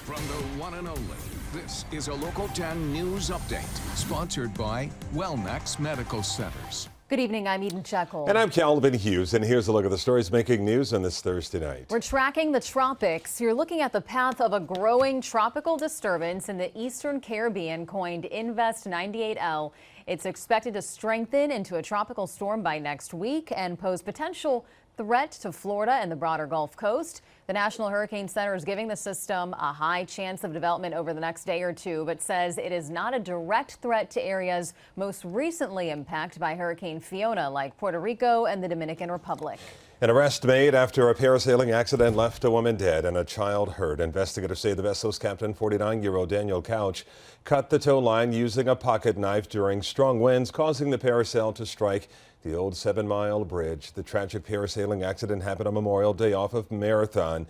From the one and only, this is a Local 10 News Update, sponsored by Wellnex Medical Centers. Good evening, I'm Eden Shekel. And I'm Calvin Hughes, and here's a look at the stories making news on this Thursday night. We're tracking the tropics. You're looking at the path of a growing tropical disturbance in the Eastern Caribbean, coined Invest 98L. It's expected to strengthen into a tropical storm by next week and pose potential threat to Florida and the broader Gulf Coast. The National Hurricane Center is giving the system a high chance of development over the next day or two, but says it is not a direct threat to areas most recently impacted by Hurricane Fiona, like Puerto Rico and the Dominican Republic. An arrest made after a parasailing accident left a woman dead and a child hurt. Investigators say the vessel's captain, 49-year-old Daniel Couch, cut the tow line using a pocket knife during strong winds, causing the parasail to strike the old 7-mile bridge. The tragic parasailing accident happened on Memorial Day off of Marathon.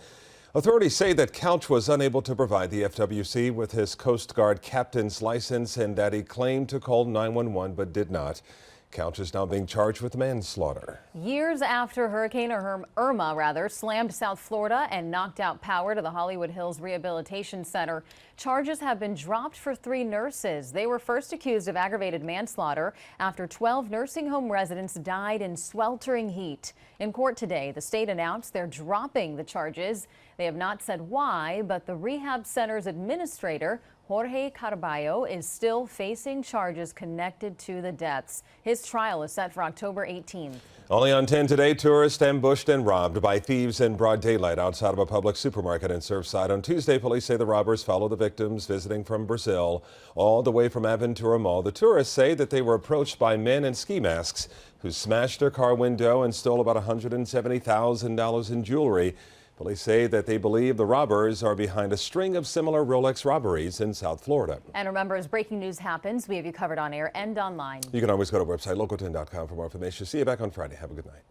Authorities say that Couch was unable to provide the FWC with his Coast Guard captain's license and that he claimed to call 911 but did not. Couch is now being charged with manslaughter. Years after Hurricane Irma slammed South Florida and knocked out power to the Hollywood Hills Rehabilitation Center, charges have been dropped for 3 nurses. They were first accused of aggravated manslaughter after 12 nursing home residents died in sweltering heat. In court today, the state announced they're dropping the charges. They have not said why, but the rehab center's administrator, Jorge Carballo, is still facing charges connected to the deaths. His trial is set for October 18th. Only on 10 today, tourists ambushed and robbed by thieves in broad daylight outside of a public supermarket in Surfside. On Tuesday, police say the robbers followed the victims visiting from Brazil all the way from Aventura Mall. The tourists say that they were approached by men in ski masks who smashed their car window and stole about $170,000 in jewelry. Police say that they believe the robbers are behind a string of similar Rolex robberies in South Florida. And remember, as breaking news happens, we have you covered on air and online. You can always go to our website, local10.com, for more information. See you back on Friday. Have a good night.